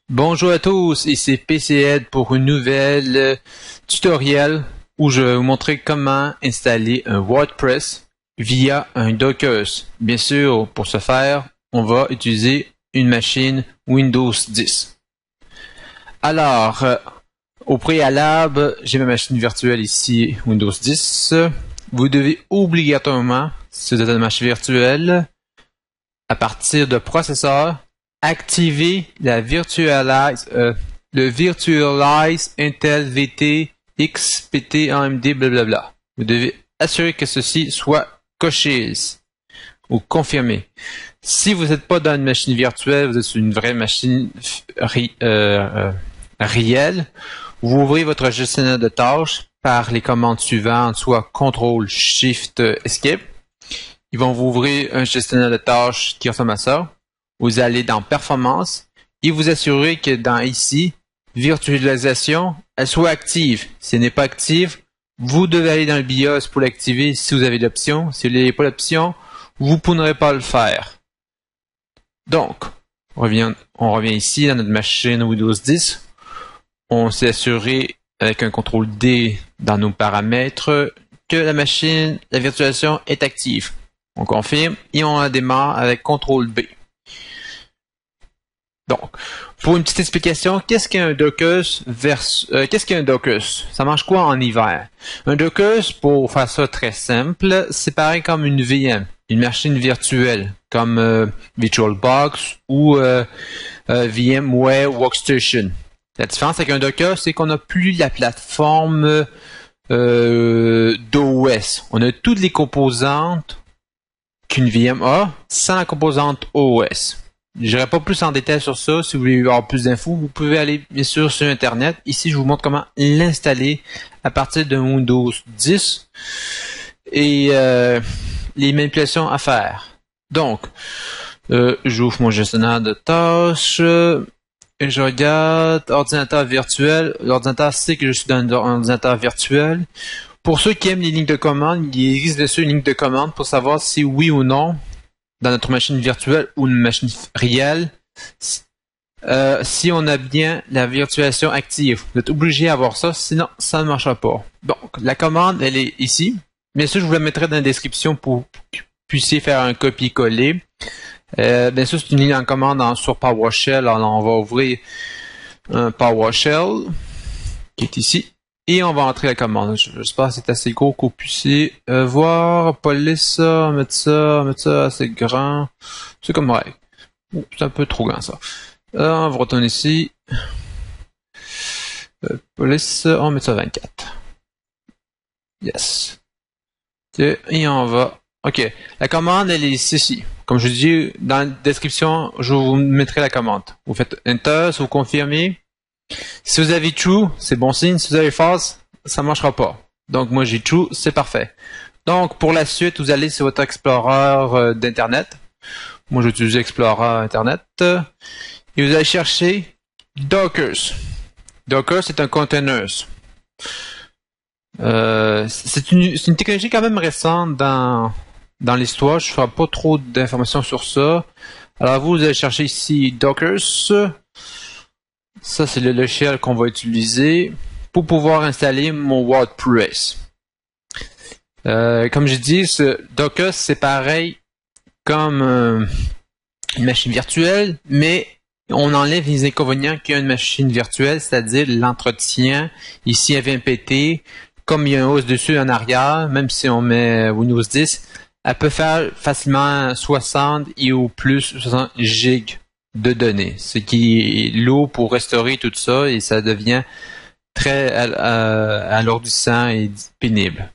Bonjour à tous, ici PCEd pour une nouvelle tutoriel où je vais vous montrer comment installer un WordPress via un Docker. Bien sûr, pour ce faire, on va utiliser une machine Windows 10. Alors, au préalable, j'ai ma machine virtuelle ici, Windows 10. Vous devez obligatoirement, si vous êtes une machine virtuelle, à partir de processeur, activer le Virtualize Intel VT XPT AMD blablabla. Vous devez assurer que ceci soit coché ou confirmé. Si vous n'êtes pas dans une machine virtuelle, vous êtes sur une vraie machine réelle, vous ouvrez votre gestionnaire de tâches par les commandes suivantes, soit CTRL SHIFT ESCAPE. Ils vont vous ouvrir un gestionnaire de tâches qui ressemble à ça. Vous allez dans Performance et vous assurez que dans ici, Virtualisation, elle soit active. Si elle n'est pas active, vous devez aller dans le BIOS pour l'activer si vous avez l'option. Si vous n'avez pas l'option, vous ne pourrez pas le faire. Donc, on revient ici dans notre machine Windows 10. On s'est assuré avec un CTRL D dans nos paramètres que la virtualisation est active. On confirme et on la démarre avec CTRL B. Donc, pour une petite explication, qu'est-ce qu'un Docker qu'est-ce qu'un Docker? Ça marche quoi en hiver? Un Docker, pour faire ça très simple, c'est pareil comme une VM, une machine virtuelle, comme VirtualBox ou VMware Workstation. La différence avec un Docker, c'est qu'on n'a plus la plateforme d'OS. On a toutes les composantes qu'une VM a, sans la composante OS. Je n'irai pas plus en détail sur ça. Si vous voulez avoir plus d'infos, vous pouvez aller bien sûr sur Internet. Ici, je vous montre comment l'installer à partir de Windows 10 et les manipulations à faire. Donc, j'ouvre mon gestionnaire de tâches et je regarde ordinateur virtuel. L'ordinateur sait que je suis dans un ordinateur virtuel. Pour ceux qui aiment les lignes de commande, il existe dessus une ligne de commande pour savoir si oui ou non, dans notre machine virtuelle ou une machine réelle, si on a bien la virtualisation active. Vous êtes obligé d'avoir ça, sinon ça ne marchera pas. Donc, la commande, elle est ici. Bien sûr, je vous la mettrai dans la description pour que vous puissiez faire un copier-coller. Bien sûr, c'est une ligne en commande sur PowerShell. Alors, on va ouvrir un PowerShell qui est ici. Et on va entrer la commande. J'espère que c'est assez gros qu'on puisse voir. Police ça, mettre ça assez grand. C'est comme règle. C'est un peu trop grand ça. On va retourner ici. Police, on va mettre ça 24. Yes. Et on va. OK. La commande, elle est ici. Comme je dis, dans la description, je vous mettrai la commande. Vous faites Enter, si vous confirmez. Si vous avez true, c'est bon signe. Si vous avez false, ça ne marchera pas. Donc, moi, j'ai true, c'est parfait. Donc, pour la suite, vous allez sur votre Explorer d'Internet. Moi, j'utilise Explorer Internet. Et vous allez chercher Docker. Docker, c'est un container. C'est une technologie quand même récente dans l'histoire. Je ne ferai pas trop d'informations sur ça. Alors, vous allez chercher ici Docker. Ça, c'est le logiciel qu'on va utiliser pour pouvoir installer mon WordPress. Comme j'ai dit, ce Docker, c'est pareil comme une machine virtuelle, mais on enlève les inconvénients qu'il y a une machine virtuelle, c'est-à-dire l'entretien. Ici, elle vient péter. Comme il y a un hausse dessus en arrière, même si on met Windows 10, elle peut faire facilement 60 et au plus 60 gigs de données, ce qui est lourd pour restaurer tout ça et ça devient très alourdissant et pénible.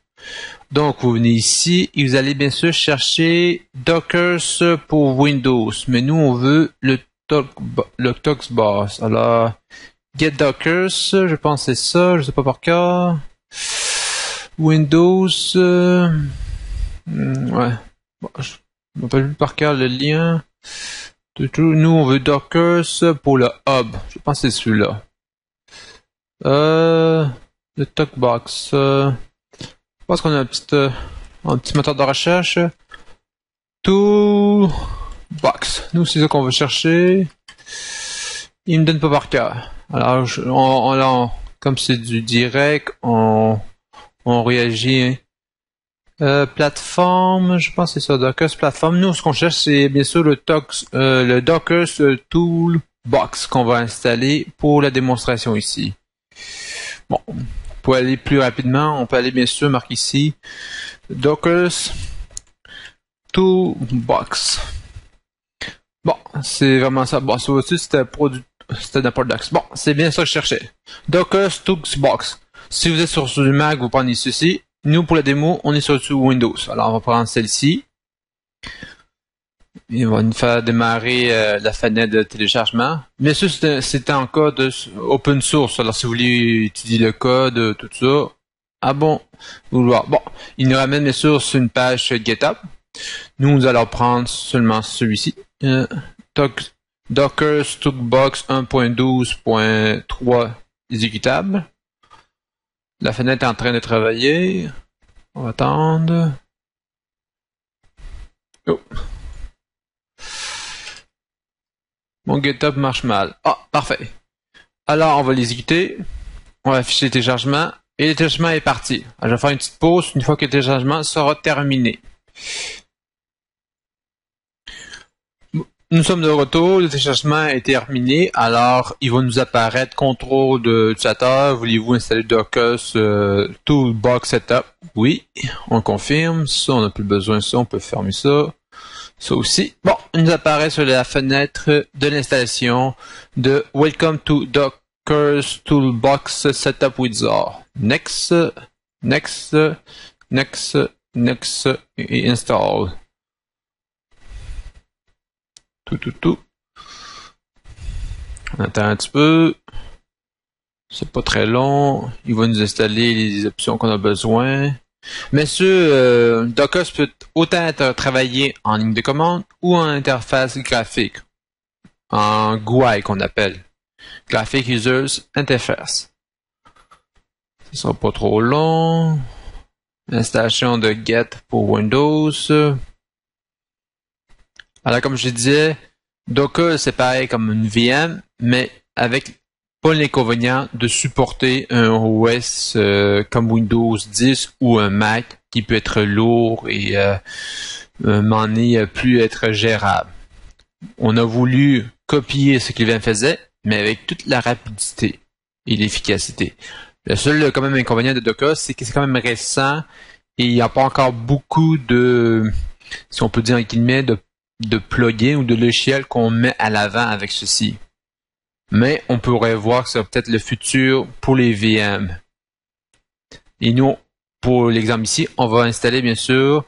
Donc, vous venez ici et vous allez bien sûr chercher Docker pour Windows, mais nous on veut le TalkBox. Alors, Get Docker, je pense que c'est ça, je sais pas par cœur. Windows, ouais, bon, je ne rappelle plus par cœur le lien. Nous, on veut Docker pour le hub. Je pense que c'est celui-là. Le TalkBox. Je pense qu'on a un petit moteur de recherche. Toolbox. Nous, c'est ça qu'on veut chercher. il me donne pas par cœur. Alors, comme c'est du direct, on réagit. Plateforme, je pense que c'est ça, Docker plateforme. Nous, ce qu'on cherche, c'est bien sûr le Docker Toolbox qu'on va installer pour la démonstration ici. Bon, pour aller plus rapidement, on peut aller bien sûr marquer ici Docker Toolbox. Bon, c'est vraiment ça. Bon, ça aussi, c'était n'importe quoi. Bon, c'est bien ça que je cherchais. Docker Toolbox. Si vous êtes sur du Mac, vous prenez ceci. Nous, pour la démo, on est sur Windows. Alors, on va prendre celle-ci. Il va nous faire démarrer la fenêtre de téléchargement. Bien sûr, c'est en code open source. Alors, si vous voulez étudier le code, tout ça, ah bon, vouloir. Bon, il nous ramène bien sûr sur une page GitHub. Nous allons prendre seulement celui-ci. Docker Toolbox 1.12.3 exécutable. La fenêtre est en train de travailler. On va attendre. Oh. Mon GitHub marche mal. Ah, parfait. Alors, on va l'exécuter. On va afficher le téléchargement. Et le téléchargement est parti. Alors, je vais faire une petite pause une fois que le téléchargement sera terminé. Nous sommes de retour, le téléchargement est terminé, alors il va nous apparaître contrôle de utilisateur, voulez-vous installer Docker Toolbox Setup? Oui, on confirme, ça on n'a plus besoin de ça, on peut fermer ça, ça aussi. Bon, il nous apparaît sur la fenêtre de l'installation de Welcome to Docker Toolbox Setup Wizard. Next, next, next, next et install. Tout. On attend un petit peu. C'est pas très long. Il va nous installer les options qu'on a besoin. Mais Docker peut autant être travaillé en ligne de commande ou en interface graphique. En GUI qu'on appelle. Graphic Users Interface. Ça sera pas trop long. Installation de Get pour Windows. Alors, comme je disais, Docker, c'est pareil comme une VM, mais avec pas l'inconvénient de supporter un OS comme Windows 10 ou un Mac qui peut être lourd et m'en est plus être gérable. On a voulu copier ce que VM faisait, mais avec toute la rapidité et l'efficacité. Le seul quand même inconvénient de Docker, c'est que c'est quand même récent et il n'y a pas encore beaucoup de, si on peut dire en guillemets, de plugins ou de logiciels qu'on met à l'avant avec ceci. Mais on pourrait voir que c'est peut-être le futur pour les VM. Et nous, pour l'exemple ici, on va installer bien sûr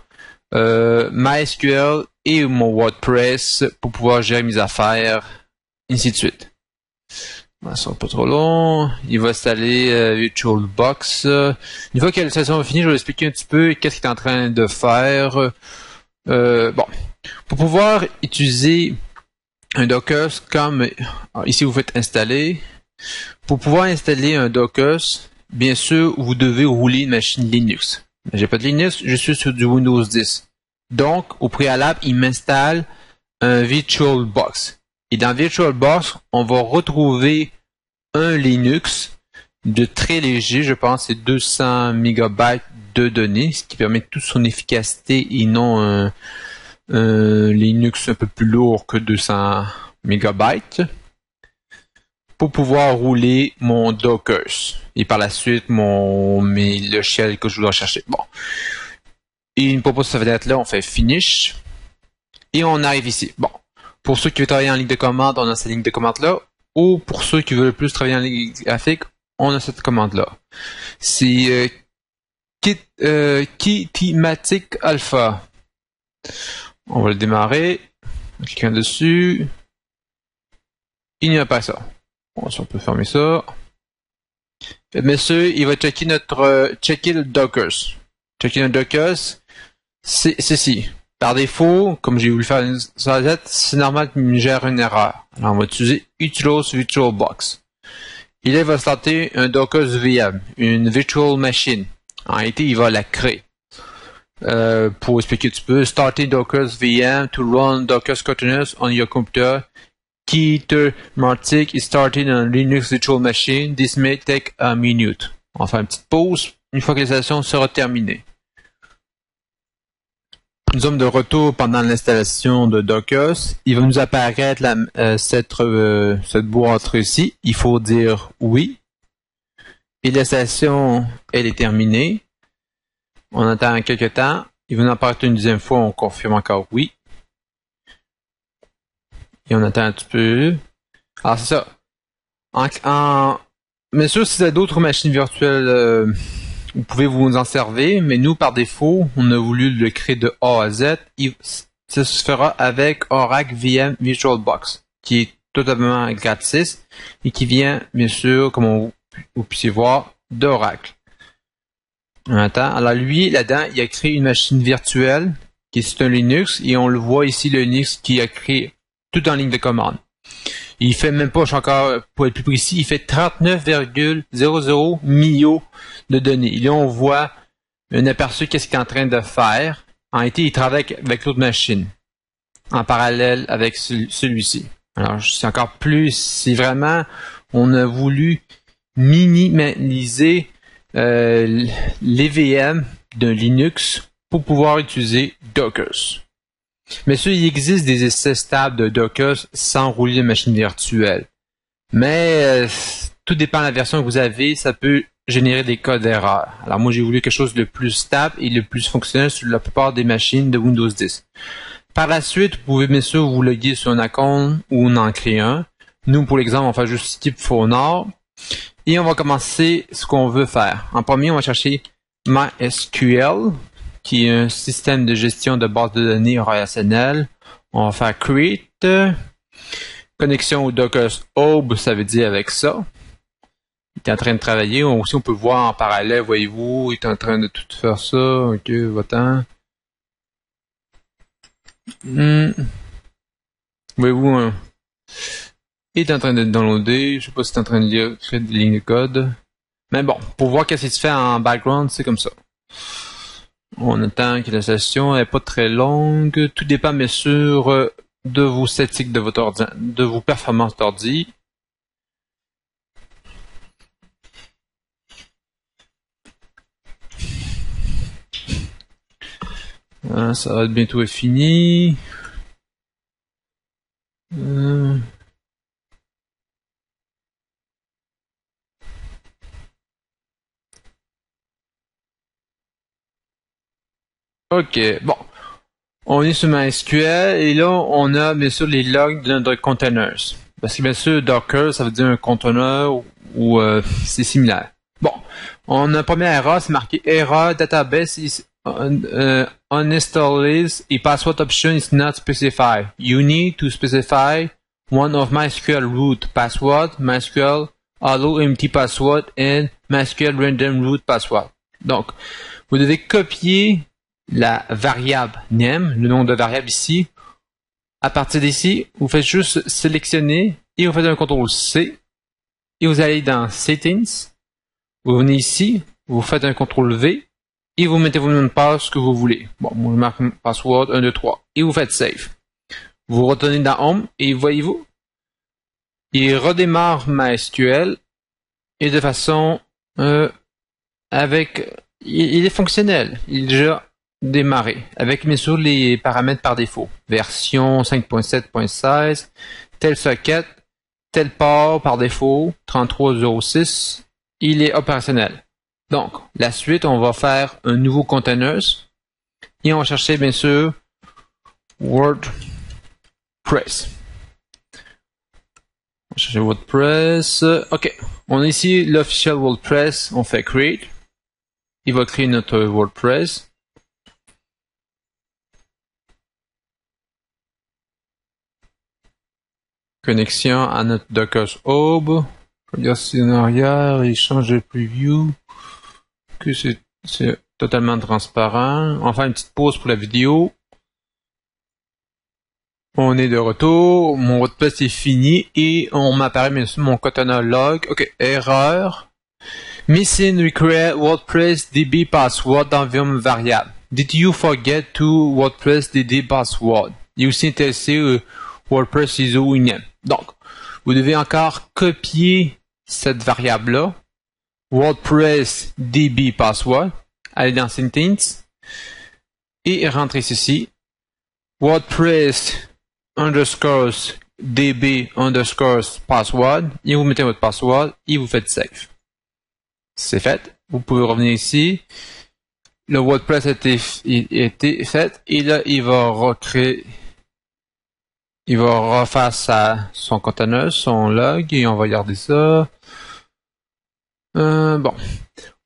MySQL et mon WordPress pour pouvoir gérer mes affaires, ainsi de suite. Ça sera pas trop long. Il va installer VirtualBox. Une fois que l'installation va finir, je vais expliquer un petit peu qu'est-ce qu'il est en train de faire. Bon. Pour pouvoir utiliser un Docker comme ici vous faites installer. Pour pouvoir installer un Docker, bien sûr, vous devez rouler une machine Linux. J'ai pas de Linux, je suis sur du Windows 10. Donc, au préalable, il m'installe un VirtualBox. Et dans VirtualBox, on va retrouver un Linux de très léger, je pense c'est 200 MB de données, ce qui permet toute son efficacité et non un Linux un peu plus lourd que 200 MB pour pouvoir rouler mon Docker et par la suite mes logiciels que je voudrais chercher. Bon. Et il me propose cette fenêtre-là, on fait Finish et on arrive ici. Bon. Pour ceux qui veulent travailler en ligne de commande, on a cette ligne de commande-là. Ou pour ceux qui veulent plus travailler en ligne graphique, on a cette commande-là. C'est Kitematic Alpha. On va le démarrer. Cliquant dessus. Il n'y a pas ça. Bon, si on peut fermer ça. Monsieur, il va checker le Docker. Checker le Docker, c'est ceci. Par défaut, comme j'ai voulu faire une salette, c'est normal qu'il me gère une erreur. Alors, on va utiliser Utils VirtualBox. Et là, il va starter un Docker VM, une virtual machine. En réalité, il va la créer. Pour expliquer un petit peu, starting Docker VM to run Docker containers on your computer Keter-Martic is starting on Linux virtual machine. This may take a minute. On va faire une petite pause une fois que l'installation sera terminée. Nous sommes de retour pendant l'installation de Docker. Il va nous apparaître cette boîte ici. Il faut dire oui. Et l'installation, elle est terminée. On attend quelques temps. Il va nous apparaître une deuxième fois. On confirme encore oui. Et on attend un petit peu. Alors, c'est ça. Bien sûr, si vous avez d'autres machines virtuelles, vous pouvez vous en servir, mais nous, par défaut, on a voulu le créer de A à Z. Ça se fera avec Oracle VM VirtualBox, qui est totalement gratis et qui vient, bien sûr, comme vous puissiez voir, d'Oracle. On attend. Alors, lui, là-dedans, il a créé une machine virtuelle, qui est un Linux, et on le voit ici, le Linux qui a créé tout en ligne de commande. Il fait même pas, je suis encore, pour être plus précis, il fait 39,00 millions de données. Et là, on voit un aperçu qu'est-ce qu'il est en train de faire. En réalité, il travaille avec l'autre machine, en parallèle avec celui-ci. Alors, c'est encore plus, c'est vraiment, on a voulu minimaliser les VM d'un Linux pour pouvoir utiliser Docker. Mais ça, il existe des essais stables de Docker sans rouler une machine virtuelle. Mais tout dépend de la version que vous avez, ça peut générer des cas d'erreur. Alors moi, j'ai voulu quelque chose de plus stable et le plus fonctionnel sur la plupart des machines de Windows 10. Par la suite, vous pouvez bien sûr vous loguer sur un compte ou en créer un. Nous, pour l'exemple, on va faire juste type Phonard. Et on va commencer ce qu'on veut faire. En premier, on va chercher MySQL, qui est un système de gestion de base de données relationnelle. On va faire create. Connexion au Docker Hub, ça veut dire avec ça. Il est en train de travailler. Aussi, on peut voir en parallèle, voyez-vous, il est en train de tout faire ça. Ok, va-t'en. Voyez-vous, hein? Il est en train de downloader. Je sais pas si c'est en train de lire des lignes de code. Mais bon, pour voir qu'est-ce qui se fait en background, c'est comme ça. On attend que la session n'est pas très longue. Tout dépend bien sûr de vos statistiques de votre ordi, de vos performances d'ordi. Ça va être bientôt fini. Ok, bon. On est sur MySQL et là, on a bien sûr les logs de notre containers. Parce que bien sûr, Docker, ça veut dire un conteneur ou c'est similaire. Bon, on a une première erreur, c'est marqué error database is uninstalled et password option is not specified. You need to specify one of MySQL root password, MySQL allow empty password and MySQL random root password. Donc, vous devez copier la variable name, le nom de variable ici. À partir d'ici, vous faites juste sélectionner et vous faites un CTRL-C et vous allez dans Settings. Vous venez ici, vous faites un CTRL-V et vous mettez vos mots de passe que vous voulez. Bon, moi je marque password 1, 2, 3 et vous faites Save. Vous retournez dans Home et voyez-vous, il redémarre MySQL et de façon il est fonctionnel. Il est déjà démarrer avec bien sûr les paramètres par défaut. Version 5.7.16, tel socket, tel port par défaut, 3306, il est opérationnel. Donc, la suite, on va faire un nouveau containers et on va chercher bien sûr WordPress. On va chercher WordPress. Ok, on a ici l'official WordPress, on fait create. Il va créer notre WordPress. Connexion à notre Docker Hub. Regarde si en arrière, il change de preview. Que c'est totalement transparent. On va faire une petite pause pour la vidéo. On est de retour. Mon WordPress est fini et on m'apparaît bien sûr mon container log. Ok, erreur. Missing required WordPress DB password d'environnement variable. Did you forget to WordPress DB password? Il est aussi intéressé WordPress ISO UNAM. Donc, vous devez encore copier cette variable-là, WordPress DB password, aller dans Settings et rentrer ceci, WordPress underscore DB underscore password, et vous mettez votre password et vous faites save. C'est fait. Vous pouvez revenir ici. Le WordPress a été fait et là il va recréer, il va refaire son container, son log et on va garder ça. Bon.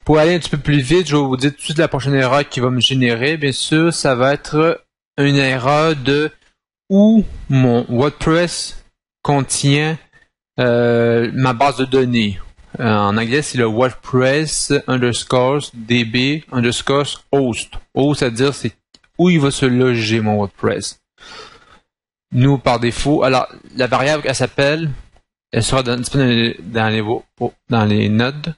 Pour aller un petit peu plus vite, je vais vous dire tout de suite la prochaine erreur qui va me générer. Bien sûr, ça va être une erreur de où mon WordPress contient ma base de données. En anglais, c'est le WordPress underscore DB underscore host. Host, c'est-à-dire c'est où il va se loger mon WordPress. Nous, par défaut, alors la variable, elle s'appelle, elle sera disponible dans les nodes.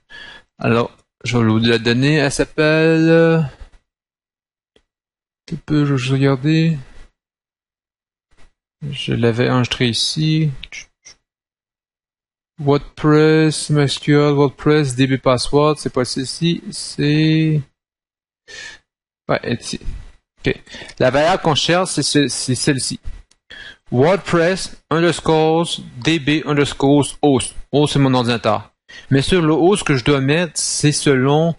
Alors, je vais vous la donner. Elle s'appelle, je vais regarder. Je l'avais enregistré ici. WordPress, MySQL, WordPress, DB password, c'est pas ceci, c'est... Ouais, ici. Ok. La variable qu'on cherche, c'est celle-ci. WordPress underscore DB underscore host. Host, c'est mon ordinateur. Mais sur le host que je dois mettre, c'est selon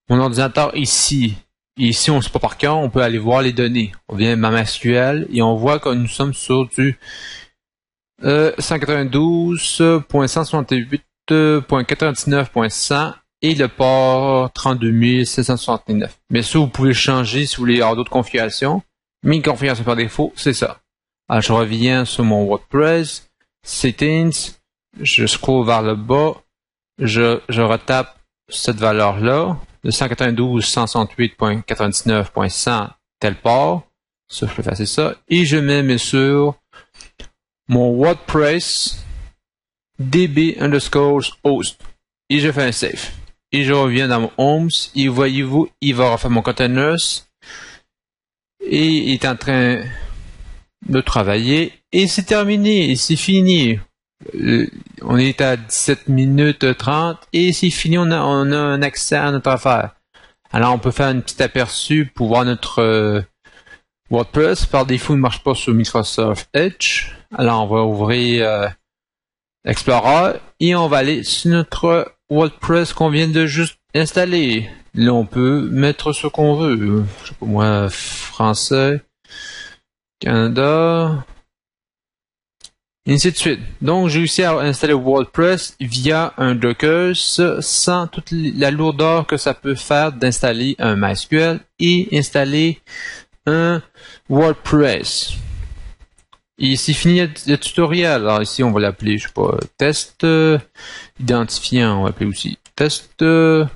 mon ordinateur ici. Et ici, on ne sait pas par cœur, on peut aller voir les données. On vient à MySQL et on voit que nous sommes sur du 192.168.99.100 et le port 32769. Bien sûr, vous pouvez changer si vous voulez avoir d'autres configurations. Mais une configuration par défaut, c'est ça. Alors, je reviens sur mon WordPress, Settings, je scroll vers le bas, je retape cette valeur-là, de 192.168.99.100 tel port. Ça, je peux faire ça. Et je mets, bien sûr, mon WordPress DB underscore host. Et je fais un save. Et je reviens dans mon Homes. Et voyez-vous, il va refaire mon containers. Et il est en train de travailler. Et c'est terminé. Et c'est fini. On est à 17 minutes 30. Et c'est fini. On a un accès à notre affaire. Alors, on peut faire un petit aperçu pour voir notre WordPress. Par défaut, il ne marche pas sur Microsoft Edge. Alors, on va ouvrir Explorer et on va aller sur notre WordPress qu'on vient de juste installer. Là, on peut mettre ce qu'on veut. Je sais pas moi, français, Canada, et ainsi de suite. Donc, j'ai réussi à installer WordPress via un Docker sans toute la lourdeur que ça peut faire d'installer un MySQL et installer un WordPress. Et c'est fini le tutoriel. Alors ici, on va l'appeler, je sais pas, test identifiant, on va appeler aussi test. On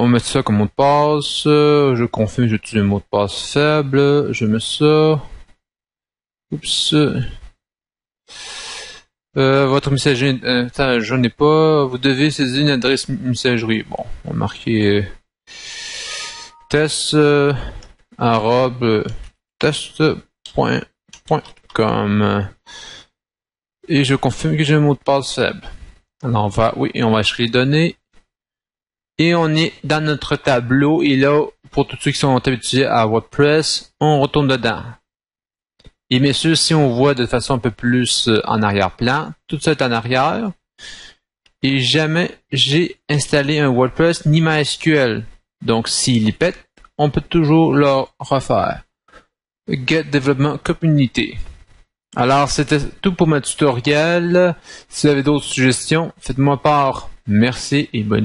met ça comme mot de passe. Je confirme, j'utilise un mot de passe faible. Je mets ça. Oups. Votre messagerie, je n'ai pas. Vous devez saisir une adresse messagerie. Bon, on va marquer test test.com et je confirme que j'ai un mot de passe faible. Alors on va acheter les données et on est dans notre tableau et là pour tous ceux qui sont habitués à WordPress, on retourne dedans. Et bien sûr, si on voit de façon un peu plus en arrière-plan, tout ça est en arrière et jamais j'ai installé un WordPress ni MySQL. Donc s'il y pète, on peut toujours le refaire. Get Development Community. Alors, c'était tout pour ma tutoriel. Si vous avez d'autres suggestions, faites-moi part. Merci et bonne journée.